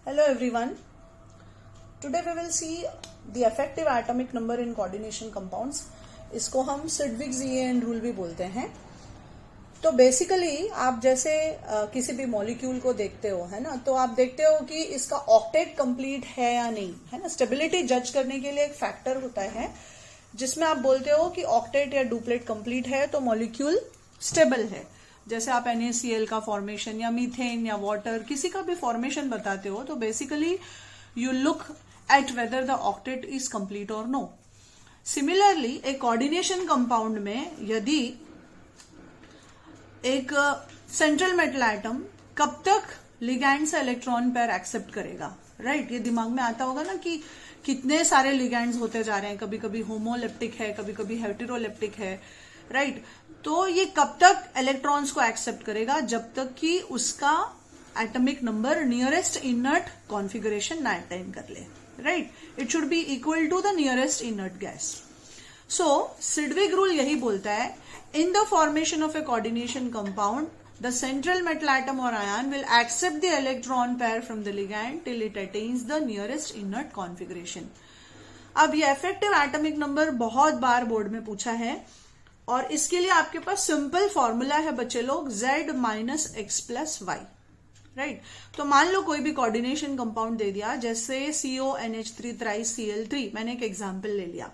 Hello everyone. Today we will see the effective atomic number in coordination compounds. इसको हम सिडविक-ज़िएन rule भी बोलते हैं. तो बेसिकली आप जैसे किसी भी मॉलिक्यूल को देखते हो, है ना, तो आप देखते हो कि इसका ऑक्टेट कंप्लीट है या नहीं, है ना. स्टेबिलिटी जज करने के लिए एक फैक्टर होता है जिसमें आप बोलते हो कि ऑक्टेट या डुप्लेट कंप्लीट है तो मॉलिक्यूल स्टेबल है. जैसे आप NaCl का फॉर्मेशन या मीथेन या वाटर किसी का भी फॉर्मेशन बताते हो तो basically you look at whether the octet is complete और नो. सिमिलरली एक कोऑर्डिनेशन कंपाउंड में यदि एक सेंट्रल मेटल एटम कब तक लिगैंड से इलेक्ट्रॉन पेयर एक्सेप्ट करेगा, राइट. ये दिमाग में आता होगा ना कि कितने सारे लिगैंड्स होते जा रहे हैं, कभी कभी होमोलेप्टिक है, कभी कभी हेटेरोलेप्टिक है, राइट. तो ये कब तक इलेक्ट्रॉन्स को एक्सेप्ट करेगा, जब तक कि उसका atomic number nearest inert configuration ना अटेन कर ले, right. It should be equal to the nearest inert gas. So Sidgwick rule यही बोलता है, in the formation of a coordination compound the central metal atom or ion will accept the electron pair from the ligand till it attains the nearest inert configuration. अब ये effective atomic number बहुत बार board में पूछा है और इसके लिए आपके पास सिंपल फॉर्मूला है बच्चे लोग, Z minus x plus y, right. तो मान लो कोई भी कोऑर्डिनेशन कंपाउंड दे दिया, जैसे CONH3 थ्राइस Cl3, मैंने एक एग्जाम्पल ले लिया.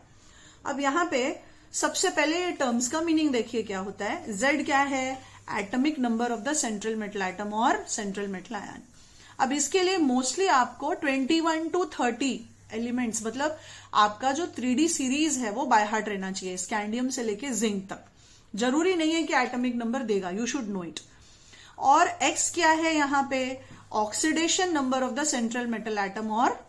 अब यहाँ पे सबसे पहले टर्म्स का मीनिंग देखिए क्या होता है. Z क्या है, atomic number of the central metal atom और सेंट्रल मेटल आयन. अब इसके लिए मोस्टली आपको 21 to 30 एलिमेंट्स, मतलब आपका जो 3D सीरीज है वो बाय हार्ट रहना चाहिए, स्कैंडियम से लेके जिंक तक. जरूरी नहीं है कि एटॉमिक नंबर देगा, यू शुड नो इट. और एक्स क्या है यहाँ पे, oxidation number of the central metal atom और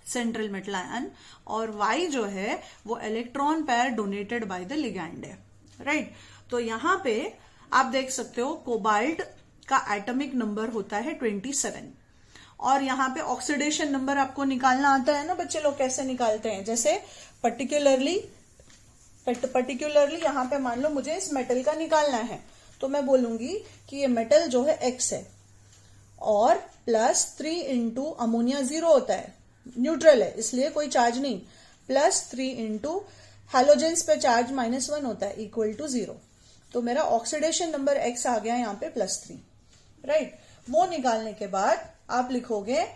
सेंट्रल मेटल आयन. और वाई जो है वो electron pair donated by the ligand है, राइट. तो यहाँ पे आप देख सकते हो कोबाल्ट का एटॉमिक नंबर होता है 27 और यहाँ पे ऑक्सीडेशन नंबर आपको निकालना आता है ना बच्चे लोग. कैसे निकालते हैं, जैसे पर्टिकुलरली यहाँ पे मान लो मुझे इस मेटल का निकालना है तो मैं बोलूंगी कि ये मेटल जो है X है और +3 इंटू अमोनिया 0 होता है, न्यूट्रल है इसलिए कोई चार्ज नहीं, +3 इंटू हैलोजेंस पे चार्ज -1 होता है इक्वल टू 0. तो मेरा ऑक्सीडेशन नंबर X आ गया यहाँ पे +3, राइट. वो निकालने के बाद आप लिखोगे,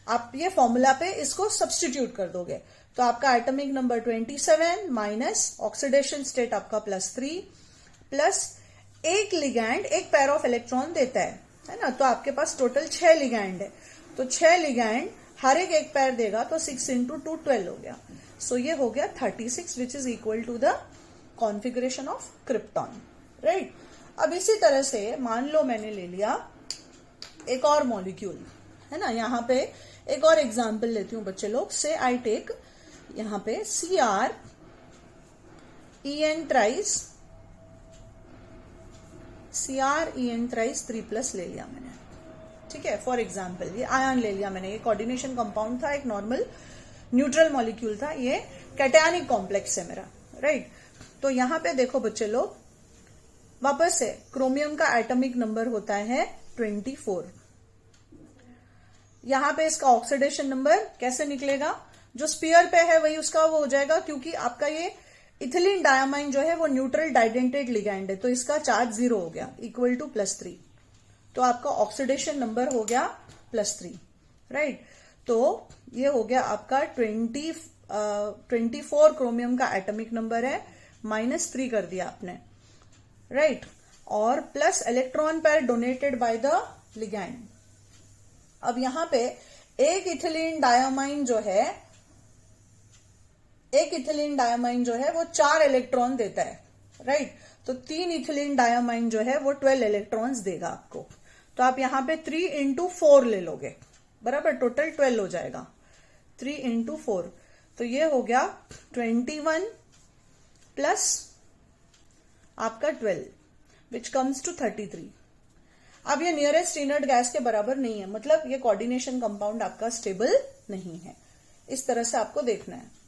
आप ये फॉर्मूला पे इसको सब्स्टिट्यूट कर दोगे तो आपका atomic number 27 minus oxidation state आपका +3 प्लस एक लिगैंड एक पेयर ऑफ इलेक्ट्रॉन देता है ना. तो आपके पास टोटल 6 लिगैंड है, तो 6 लिगैंड हर एक पेयर देगा तो 6 इंटू 2 12 हो गया. सो ये हो गया 36 which is equal to the configuration of krypton, right. अब इसी तरह से मान लो मैंने ले लिया एक और मॉलिक्यूल, है ना. यहाँ पे एक और एग्जांपल लेती हूँ बच्चे लोग. से आई टेक यहाँ पे CrEn थ्राइस 3+ ले लिया मैंने, ठीक है. फॉर एग्जाम्पल ये आयन ले लिया मैंने, ये कोऑर्डिनेशन कंपाउंड था, एक नॉर्मल न्यूट्रल मॉलिक्यूल था, ये कैटायनिक कॉम्प्लेक्स है मेरा, राइट. तो यहां पे देखो बच्चे लोग, वापस से क्रोमियम का एटॉमिक नंबर होता है 24. यहां पे इसका ऑक्सीडेशन नंबर कैसे निकलेगा, जो स्पीयर पे है वही उसका वो हो जाएगा, क्योंकि आपका ये इथिलीन डायमाइन जो है वो न्यूट्रल डाइडेंटेड लिगैंड है तो इसका चार्ज 0 हो गया इक्वल टू +3. तो आपका ऑक्सीडेशन नंबर हो गया +3, राइट. तो ये हो गया आपका 24 क्रोमियम का एटॉमिक नंबर है, -3 कर दिया आपने, राइट. और plus electron pair donated by the ligand. अब यहां पे एक इथिलीन डायमाइन जो है वो 4 इलेक्ट्रॉन देता है, राइट. तो 3 इथिलीन डायमाइन जो है वो 12 इलेक्ट्रॉन्स देगा आपको. तो आप यहां पे 3 इंटू 4 ले लोगे, बराबर, टोटल 12 हो जाएगा. 3 इंटू 4 तो ये हो गया 21 प्लस आपका 12 विच कम्स टू 33. अब ये नियरेस्ट इनर्ट गैस के बराबर नहीं है, मतलब ये कोऑर्डिनेशन कंपाउंड आपका स्टेबल नहीं है. इस तरह से आपको देखना है.